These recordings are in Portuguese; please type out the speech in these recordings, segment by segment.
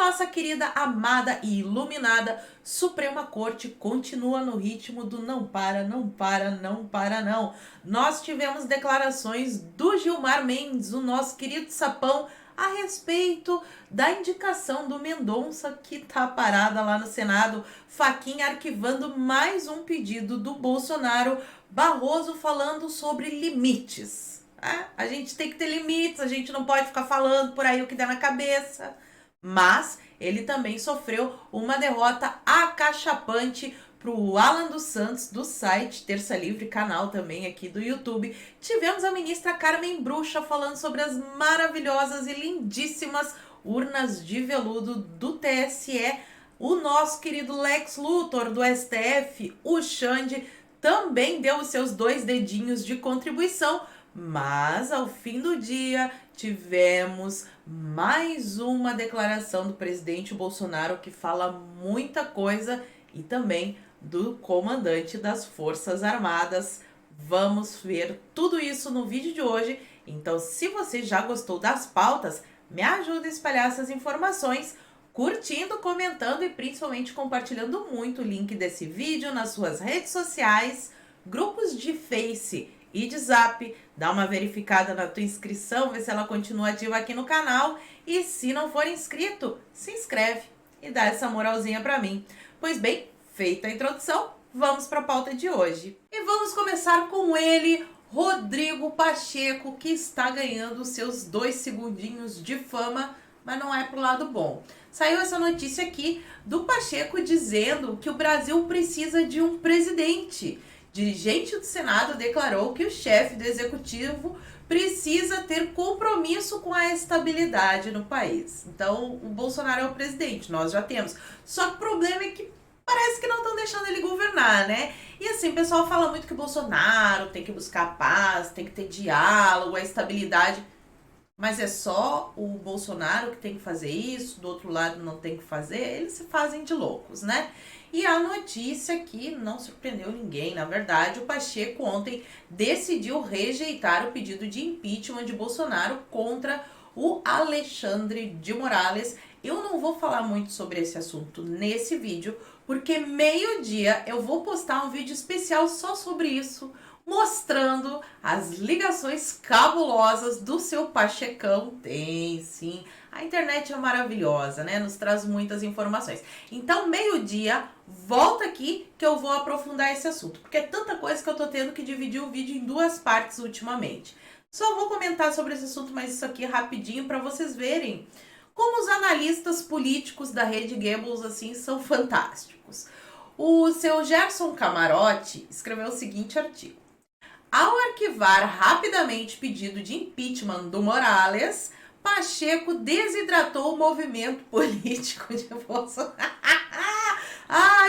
nossa querida, amada e iluminada Suprema Corte continua no ritmo do não para, não para, não para, não. Nós tivemos declarações do Gilmar Mendes, o nosso querido sapão, a respeito da indicação do Mendonça, que tá parada lá no Senado. Faquinha arquivando mais um pedido do Bolsonaro. Barroso falando sobre limites. A gente tem que ter limites, a gente não pode ficar falando por aí o que dá na cabeça. Mas ele também sofreu uma derrota acachapante para o Alan dos Santos, do site Terça Livre, canal também aqui do YouTube. Tivemos a ministra Carmen Brucha falando sobre as maravilhosas e lindíssimas urnas de veludo do TSE. O nosso querido Lex Luthor, do STF, o Xande, também deu os seus 2 dedinhos de contribuição, mas ao fim do dia tivemos mais uma declaração do presidente Bolsonaro que fala muita coisa e também do comandante das Forças Armadas. Vamos ver tudo isso no vídeo de hoje. Então, se você já gostou das pautas, me ajuda a espalhar essas informações, curtindo, comentando e principalmente compartilhando muito o link desse vídeo nas suas redes sociais, grupos de Face e de Zap. Dá uma verificada na tua inscrição, vê se ela continua ativa aqui no canal. E se não for inscrito, se inscreve e dá essa moralzinha pra mim. Pois bem, feita a introdução, vamos para a pauta de hoje. E vamos começar com ele, Rodrigo Pacheco, que está ganhando seus 2 segundinhos de fama, mas não é pro lado bom. Saiu essa notícia aqui do Pacheco dizendo que o Brasil precisa de um presidente. Dirigente do Senado declarou que o chefe do executivo precisa ter compromisso com a estabilidade no país. Então, o Bolsonaro é o presidente, nós já temos. Só que o problema é que parece que não estão deixando ele governar, né? E assim, o pessoal fala muito que o Bolsonaro tem que buscar paz, tem que ter diálogo, a estabilidade. Mas é só o Bolsonaro que tem que fazer isso, do outro lado não tem que fazer, eles se fazem de loucos, né? E a notícia aqui não surpreendeu ninguém, na verdade, o Pacheco ontem decidiu rejeitar o pedido de impeachment de Bolsonaro contra o Alexandre de Moraes. Eu não vou falar muito sobre esse assunto nesse vídeo, porque meio-dia eu vou postar um vídeo especial só sobre isso, mostrando as ligações cabulosas do seu Pachecão. Tem sim, a internet é maravilhosa, né? Nos traz muitas informações. Então, meio-dia, volta aqui que eu vou aprofundar esse assunto, porque é tanta coisa que eu tô tendo que dividir o vídeo em 2 partes ultimamente. Só vou comentar sobre esse assunto, mas isso aqui rapidinho para vocês verem como os analistas políticos da Rede Goebbels assim são fantásticos. O seu Gerson Camarote escreveu o seguinte artigo: ao arquivar rapidamente pedido de impeachment do Morales, Pacheco desidratou o movimento político de Bolsonaro.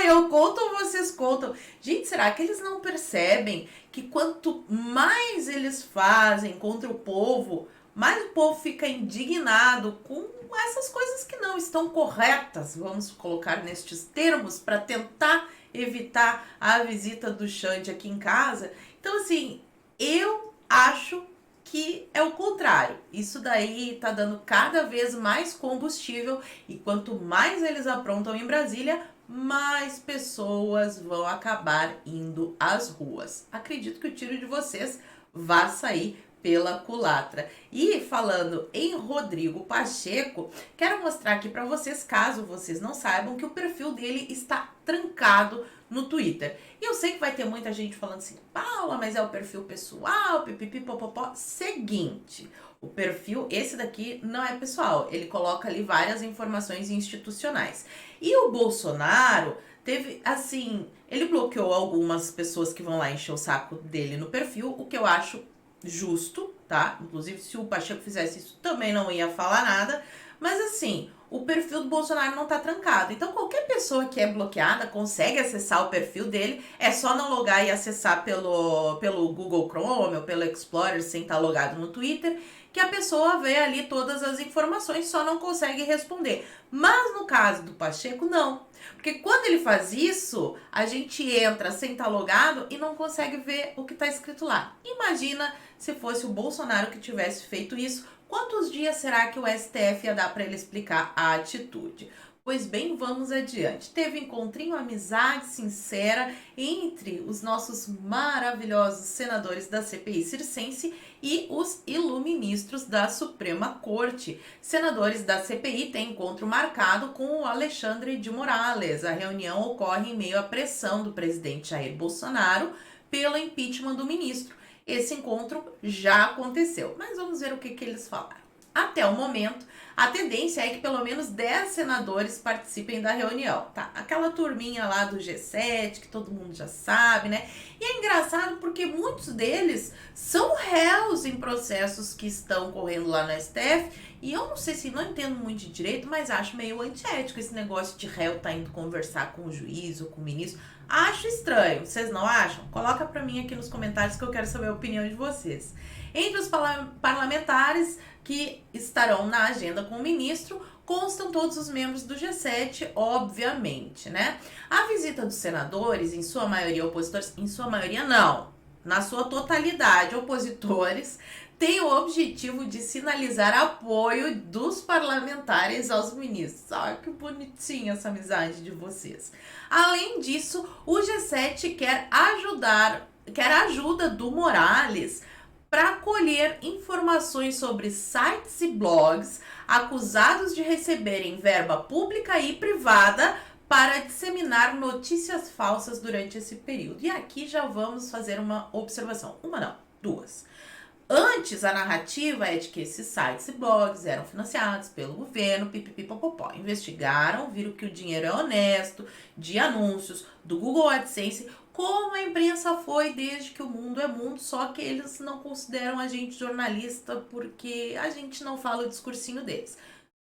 Eu conto ou vocês contam? Gente, será que eles não percebem que quanto mais eles fazem contra o povo, mais o povo fica indignado com essas coisas que não estão corretas, vamos colocar nestes termos, para tentar evitar a visita do Xande aqui em casa? Então, assim, eu acho que é o contrário. Isso daí tá dando cada vez mais combustível e quanto mais eles aprontam em Brasília, mais pessoas vão acabar indo às ruas. Acredito que o tiro de vocês vai sair pela culatra. E falando em Rodrigo Pacheco, quero mostrar aqui para vocês, caso vocês não saibam, que o perfil dele está trancado no Twitter. E eu sei que vai ter muita gente falando assim: Paula, mas é o perfil pessoal, pipipi, popopó. Seguinte, o perfil, esse daqui não é pessoal, ele coloca ali várias informações institucionais. E o Bolsonaro teve, assim, ele bloqueou algumas pessoas que vão lá encher o saco dele no perfil, o que eu acho justo, tá? Inclusive, se o Pacheco fizesse isso, também não ia falar nada. Mas assim, o perfil do Bolsonaro não tá trancado. Então, qualquer pessoa que é bloqueada consegue acessar o perfil dele. É só não logar e acessar pelo Google Chrome ou pelo Explorer sem estar logado no Twitter, que a pessoa vê ali todas as informações, só não consegue responder. Mas no caso do Pacheco, não. Porque quando ele faz isso, a gente entra sem estar logado e não consegue ver o que está escrito lá. Imagina se fosse o Bolsonaro que tivesse feito isso Quantos dias será que o STF ia dar para ele explicar a atitude? Pois bem, vamos adiante. Teve encontrinho, amizade sincera entre os nossos maravilhosos senadores da CPI circense e os iluministros da Suprema Corte. Senadores da CPI têm encontro marcado com o Alexandre de Moraes. A reunião ocorre em meio à pressão do presidente Jair Bolsonaro pelo impeachment do ministro. Esse encontro já aconteceu, mas vamos ver o que eles falaram. Até o momento, a tendência é que pelo menos 10 senadores participem da reunião, tá? Aquela turminha lá do G7, que todo mundo já sabe, né? E é engraçado porque muitos deles são réus em processos que estão correndo lá no STF, e eu não sei se não entendo muito de direito, mas acho meio antiético esse negócio de réu tá indo conversar com o juiz ou com o ministro. Acho estranho, vocês não acham? Coloca pra mim aqui nos comentários que eu quero saber a opinião de vocês. Entre os parlamentares que estarão na agenda com o ministro, constam todos os membros do G7, obviamente, né? A visita dos senadores, em sua maioria opositores, em sua maioria não, na sua totalidade opositores, tem o objetivo de sinalizar apoio dos parlamentares aos ministros. Olha que bonitinha essa amizade de vocês. Além disso, o G7 quer a ajuda do Moraes para colher informações sobre sites e blogs acusados de receberem verba pública e privada para disseminar notícias falsas durante esse período. E aqui já vamos fazer uma observação. Uma não, duas. Antes, a narrativa é de que esses sites e blogs eram financiados pelo governo, pipipipopopó. Investigaram, viram que o dinheiro é honesto, de anúncios, do Google AdSense, como a imprensa foi desde que o mundo é mundo, só que eles não consideram a gente jornalista porque a gente não fala o discursinho deles.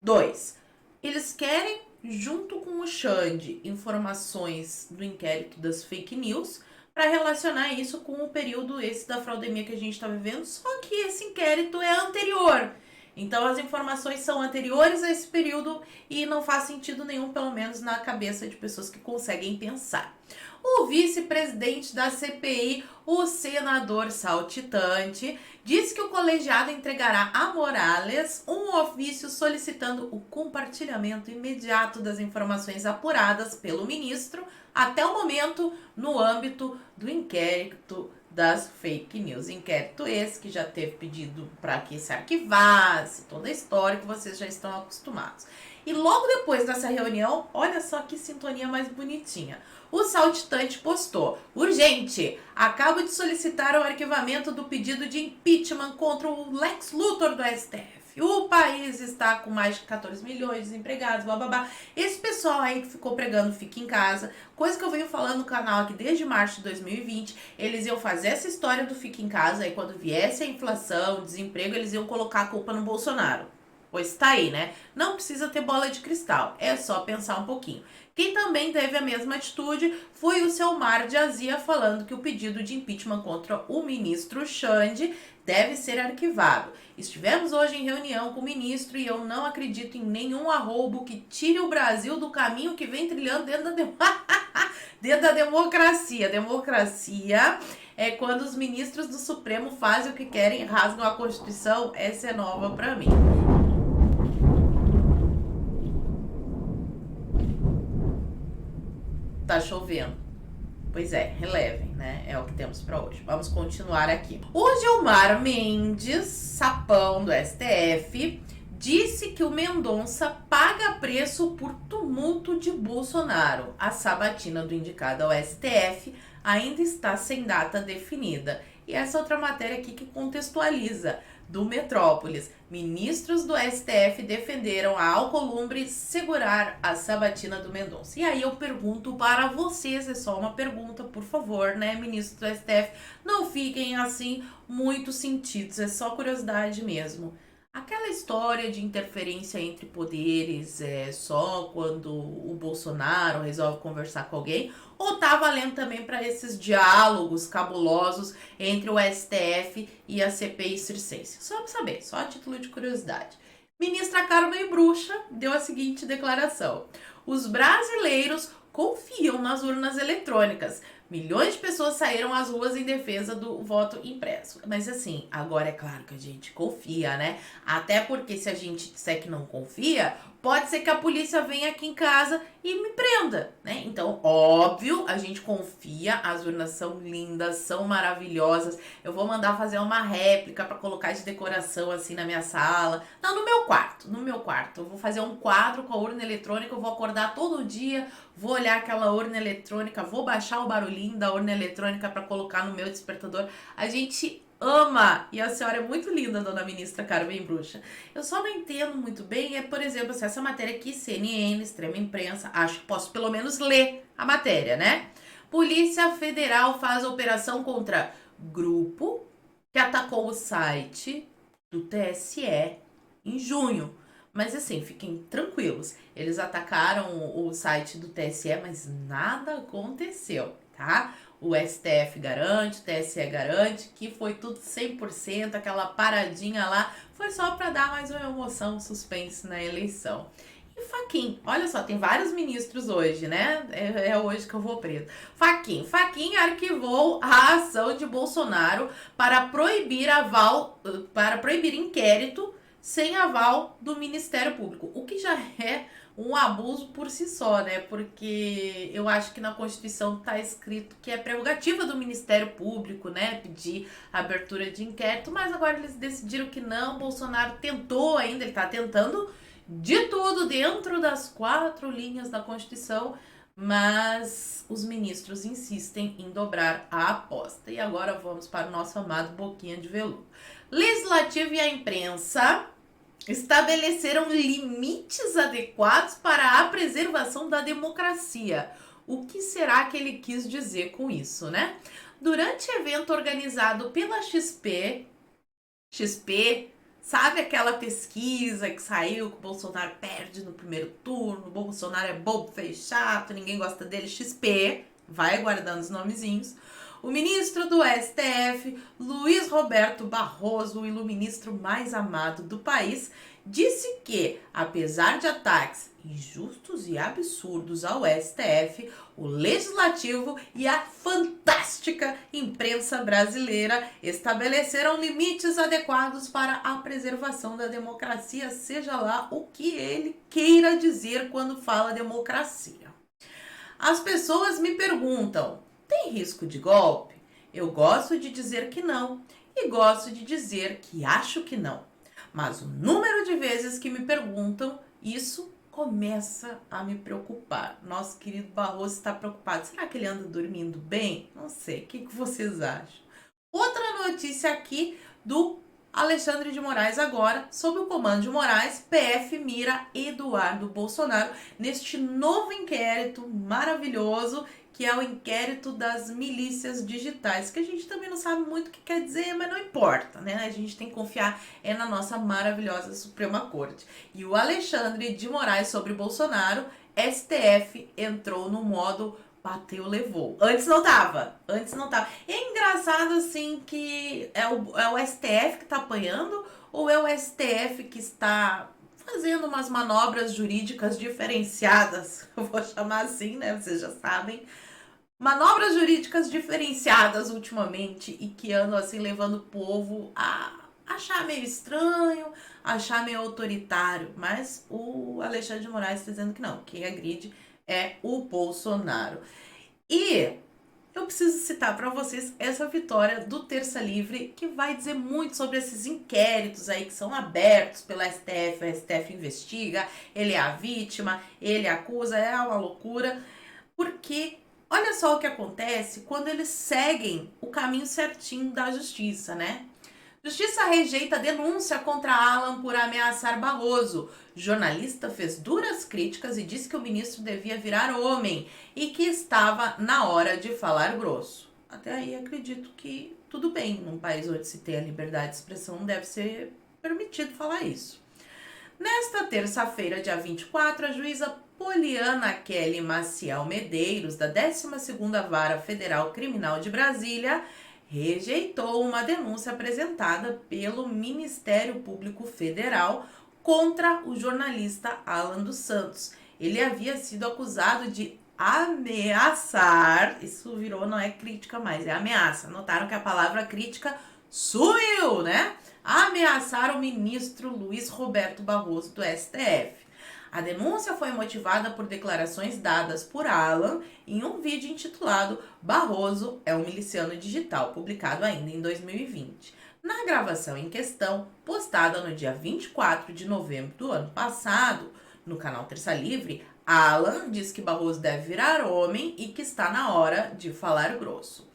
2. Eles querem, junto com o Xande, informações do inquérito das fake news para relacionar isso com o período esse da fraudemia que a gente está vivendo, só que esse inquérito é anterior. Então as informações são anteriores a esse período e não faz sentido nenhum, pelo menos na cabeça de pessoas que conseguem pensar. O vice-presidente da CPI, o senador saltitante, disse que o colegiado entregará a Moraes um ofício solicitando o compartilhamento imediato das informações apuradas pelo ministro até o momento no âmbito do inquérito das fake news. Inquérito esse que já teve pedido para que se arquivasse, toda a história que vocês já estão acostumados. E logo depois dessa reunião, olha só que sintonia mais bonitinha. O saltitante postou: urgente, acabo de solicitar o arquivamento do pedido de impeachment contra o Lex Luthor do STF. O país está com mais de 14 milhões de desempregados, blá. Esse pessoal aí que ficou pregando fica em casa, coisa que eu venho falando no canal aqui desde março de 2020, eles iam fazer essa história do fica em casa, aí quando viesse a inflação, o desemprego, eles iam colocar a culpa no Bolsonaro. Pois tá aí, né? Não precisa ter bola de cristal, é só pensar um pouquinho. Quem também teve a mesma atitude foi o Selmar de Azia, falando que o pedido de impeachment contra o ministro Xande deve ser arquivado. Estivemos hoje em reunião com o ministro e eu não acredito em nenhum arroubo que tire o Brasil do caminho que vem trilhando dentro da democracia. Democracia é quando os ministros do Supremo fazem o que querem, rasgam a Constituição. Essa é nova pra mim. Tá chovendo. Pois é, relevem, né? É o que temos para hoje. Vamos continuar aqui. O Gilmar Mendes, sapão do STF, disse que o Mendonça paga preço por tumulto de Bolsonaro. A sabatina do indicado ao STF ainda está sem data definida. E essa outra matéria aqui que contextualiza. Do Metrópolis, ministros do STF defenderam a Alcolumbre segurar a sabatina do Mendonça. E aí eu pergunto para vocês, é só uma pergunta, por favor, né, ministros do STF, não fiquem assim muito sentidos, é só curiosidade mesmo. Aquela história de interferência entre poderes é só quando o Bolsonaro resolve conversar com alguém? Ou tá valendo também para esses diálogos cabulosos entre o STF e a CPI circense? Só para saber, só a título de curiosidade. Ministra Carmen Bruxa deu a seguinte declaração: os brasileiros confiam nas urnas eletrônicas, Milhões de pessoas saíram às ruas em defesa do voto impresso. Mas assim, agora é claro que a gente confia, né? Até porque se a gente disser que não confia, pode ser que a polícia venha aqui em casa e me prenda, né? Então, óbvio, a gente confia, as urnas são lindas, são maravilhosas. Eu vou mandar fazer uma réplica para colocar de decoração assim na minha sala. Não, no meu quarto, no meu quarto. Eu vou fazer um quadro com a urna eletrônica, eu vou acordar todo dia, vou olhar aquela urna eletrônica, vou baixar o barulhinho da urna eletrônica para colocar no meu despertador. A gente ama! E a senhora é muito linda, dona ministra Carmen Bruxa. Eu só não entendo muito bem, por exemplo, se essa matéria aqui, CNN, Extrema Imprensa, acho que posso pelo menos ler a matéria, né? Polícia Federal faz operação contra grupo que atacou o site do TSE em junho. Mas assim, fiquem tranquilos. Eles atacaram o site do TSE, mas nada aconteceu, tá? O STF garante, o TSE garante que foi tudo 100%, aquela paradinha lá foi só para dar mais uma emoção, um suspense na eleição. E Fachin, olha só, tem vários ministros hoje, né? É hoje que eu vou preso. Fachin arquivou a ação de Bolsonaro para proibir inquérito sem aval do Ministério Público, o que já é um abuso por si só, né? Porque eu acho que na Constituição está escrito que é prerrogativa do Ministério Público, né, pedir abertura de inquérito, mas agora eles decidiram que não. Bolsonaro tentou ainda, ele está tentando de tudo dentro das 4 linhas da Constituição, mas os ministros insistem em dobrar a aposta. E agora vamos para o nosso amado Boquinha de Veludo. Legislativo e a imprensa estabeleceram limites adequados para a preservação da democracia. O que será que ele quis dizer com isso, né? Durante evento organizado pela XP, sabe aquela pesquisa que saiu que o Bolsonaro perde no primeiro turno, o Bolsonaro é bobo, feio, chato, ninguém gosta dele, XP, vai guardando os nomezinhos. O ministro do STF, Luiz Roberto Barroso, o iluministro mais amado do país, disse que, apesar de ataques injustos e absurdos ao STF, o Legislativo e a fantástica imprensa brasileira estabeleceram limites adequados para a preservação da democracia, seja lá o que ele queira dizer quando fala democracia. As pessoas me perguntam: tem risco de golpe? Eu gosto de dizer que não e gosto de dizer que acho que não. Mas o número de vezes que me perguntam isso começa a me preocupar. Nosso querido Barroso está preocupado. Será que ele anda dormindo bem? Não sei. O que vocês acham? Outra notícia aqui do Alexandre de Moraes agora, sob o comando de Moraes, PF mira Eduardo Bolsonaro neste novo inquérito maravilhoso, que é o inquérito das milícias digitais, que a gente também não sabe muito o que quer dizer, mas não importa, né? A gente tem que confiar na nossa maravilhosa Suprema Corte. E o Alexandre de Moraes sobre Bolsonaro, STF entrou no modo bateu, levou. Antes não tava. E é engraçado, assim, que é o STF que tá apanhando ou é o STF que está fazendo umas manobras jurídicas diferenciadas? Eu vou chamar assim, né? Vocês já sabem. Manobras jurídicas diferenciadas ultimamente e que andam, assim, levando o povo a achar meio estranho, achar meio autoritário. Mas o Alexandre de Moraes está dizendo que não. Quem agride é o Bolsonaro. E eu preciso citar para vocês essa vitória do Terça Livre, que vai dizer muito sobre esses inquéritos aí que são abertos pela STF. O STF investiga, ele é a vítima, ele acusa, é uma loucura. Porque olha só o que acontece quando eles seguem o caminho certinho da justiça, né? Justiça rejeita denúncia contra Alan por ameaçar Barroso. Jornalista fez duras críticas e disse que o ministro devia virar homem e que estava na hora de falar grosso. Até aí acredito que tudo bem, num país onde se tem a liberdade de expressão deve ser permitido falar isso. Nesta terça-feira, dia 24, a juíza Poliana Kelly Maciel Medeiros, da 12ª Vara Federal Criminal de Brasília, rejeitou uma denúncia apresentada pelo Ministério Público Federal contra o jornalista Alan dos Santos. Ele havia sido acusado de ameaçar, isso virou, não é crítica mais, é ameaça. Notaram que a palavra crítica sumiu, né? Ameaçar o ministro Luiz Roberto Barroso do STF. A denúncia foi motivada por declarações dadas por Alan em um vídeo intitulado Barroso é um miliciano digital, publicado ainda em 2020. Na gravação em questão, postada no dia 24 de novembro do ano passado, no canal Terça Livre, Alan diz que Barroso deve virar homem e que está na hora de falar grosso.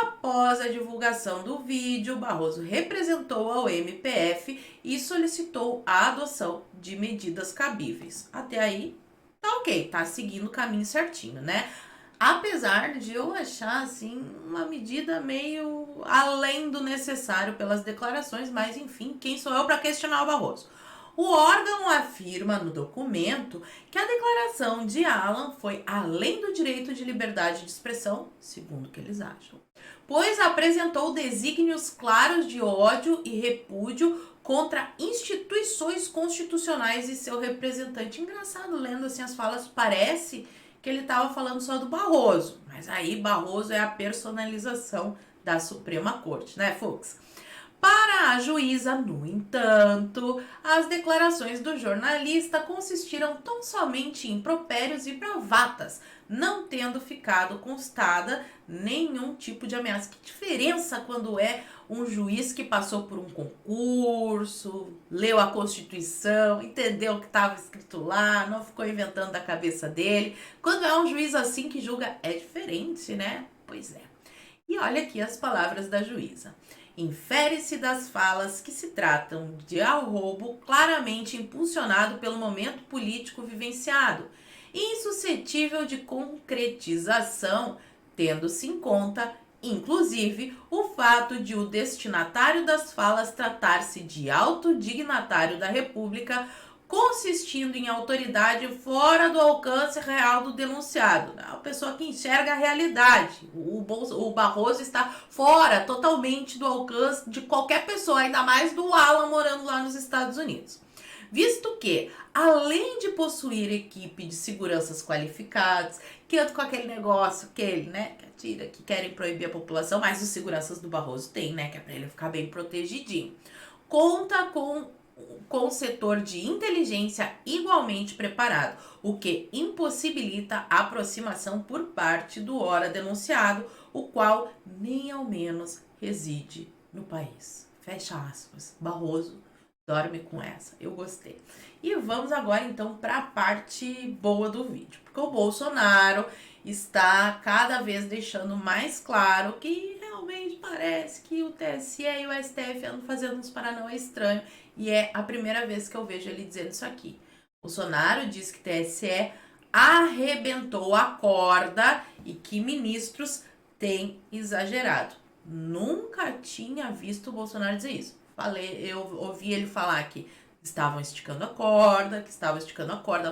Após a divulgação do vídeo, Barroso representou ao MPF e solicitou a adoção de medidas cabíveis. Até aí, tá ok, tá seguindo o caminho certinho, né? Apesar de eu achar, assim, uma medida meio além do necessário pelas declarações, mas enfim, quem sou eu para questionar o Barroso? O órgão afirma no documento que a declaração de Alan foi além do direito de liberdade de expressão, segundo o que eles acham, pois apresentou desígnios claros de ódio e repúdio contra instituições constitucionais e seu representante. Engraçado, lendo assim as falas, parece que ele estava falando só do Barroso, mas aí Barroso é a personalização da Suprema Corte, né, Fux? Para a juíza, no entanto, as declarações do jornalista consistiram tão somente em impropérios e bravatas, não tendo ficado constada nenhum tipo de ameaça. Que diferença quando é um juiz que passou por um concurso, leu a Constituição, entendeu o que estava escrito lá, não ficou inventando da cabeça dele. Quando é um juiz assim que julga, é diferente, né? Pois é. E olha aqui as palavras da juíza. Infere-se das falas que se tratam de arrobo claramente impulsionado pelo momento político vivenciado, insuscetível de concretização, tendo-se em conta, inclusive, o fato de o destinatário das falas tratar-se de alto dignatário da República, consistindo em autoridade fora do alcance real do denunciado. A pessoa que enxerga a realidade. O Barroso está fora totalmente do alcance de qualquer pessoa, ainda mais do Alan morando lá nos Estados Unidos. Visto que, além de possuir equipe de seguranças qualificados, que anda com aquele negócio, que querem proibir a população, mas os seguranças do Barroso tem, né, que é para ele ficar bem protegidinho. Conta com o setor de inteligência igualmente preparado, o que impossibilita a aproximação por parte do ora denunciado, o qual nem ao menos reside no país. Fecha aspas. Barroso dorme com essa. Eu gostei. E vamos agora então para a parte boa do vídeo, porque o Bolsonaro está cada vez deixando mais claro que realmente parece que o TSE e o STF andam fazendo uns paranauê estranho, e é a primeira vez que eu vejo ele dizendo isso aqui. Bolsonaro diz que o TSE arrebentou a corda e que ministros têm exagerado. Nunca tinha visto o Bolsonaro dizer isso. Eu ouvi ele falar que estavam esticando a corda,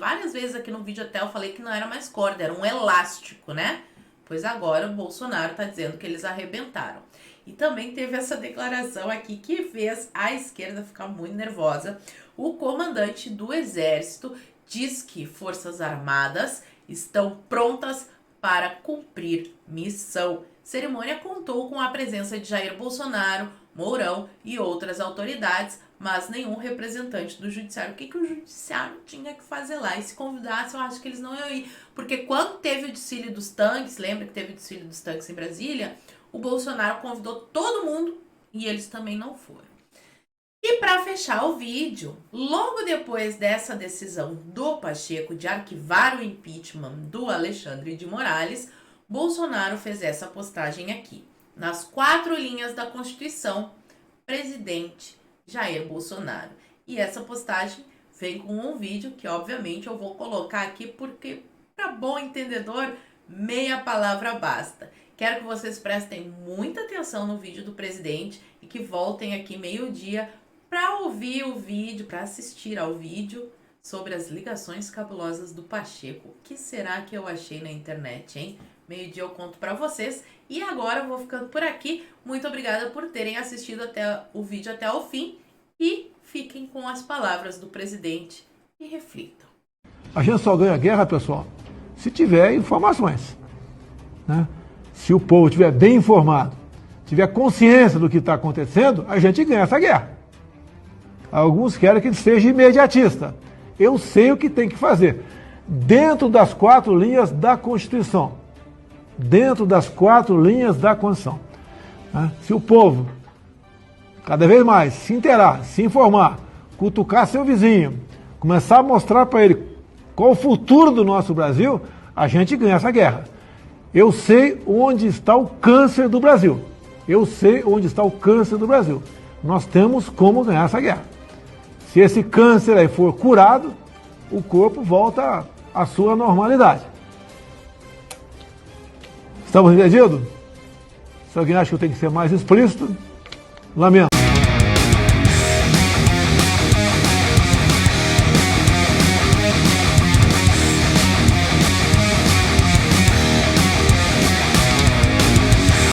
Várias vezes aqui no vídeo até eu falei que não era mais corda, era um elástico, né? Pois agora o Bolsonaro tá dizendo que eles arrebentaram. E também teve essa declaração aqui que fez a esquerda ficar muito nervosa. O comandante do Exército diz que Forças Armadas estão prontas para cumprir missão. Cerimônia contou com a presença de Jair Bolsonaro, Mourão e outras autoridades, mas nenhum representante do judiciário. O que o judiciário tinha que fazer lá? E se convidasse, eu acho que eles não iam ir. Porque quando teve o desfile dos tanques, lembra que teve o desfile dos tanques em Brasília? O Bolsonaro convidou todo mundo e eles também não foram. E para fechar o vídeo, logo depois dessa decisão do Pacheco de arquivar o impeachment do Alexandre de Moraes, Bolsonaro fez essa postagem aqui. Nas 4 linhas da Constituição, presidente Jair Bolsonaro. E essa postagem vem com um vídeo que, obviamente, eu vou colocar aqui porque, para bom entendedor, meia palavra basta. Quero que vocês prestem muita atenção no vídeo do presidente e que voltem aqui meio-dia para ouvir o vídeo, para assistir ao vídeo sobre as ligações cabulosas do Pacheco. O que será que eu achei na internet, hein? Meio-dia eu conto para vocês. E agora eu vou ficando por aqui. Muito obrigada por terem assistido até o vídeo até o fim. E fiquem com as palavras do presidente e reflitam. A gente só ganha guerra, pessoal, se tiver informações, né? Se o povo estiver bem informado, tiver consciência do que está acontecendo, a gente ganha essa guerra. Alguns querem que ele seja imediatista. Eu sei o que tem que fazer, dentro das 4 linhas da Constituição. Dentro das 4 linhas da Constituição. Né? Se o povo, cada vez mais, se inteirar, se informar, cutucar seu vizinho, começar a mostrar para ele qual o futuro do nosso Brasil, a gente ganha essa guerra. Eu sei onde está o câncer do Brasil. Eu sei onde está o câncer do Brasil. Nós temos como ganhar essa guerra. Se esse câncer aí for curado, o corpo volta à sua normalidade. Estamos entendidos? Se alguém acha que eu tenho que ser mais explícito, lamento.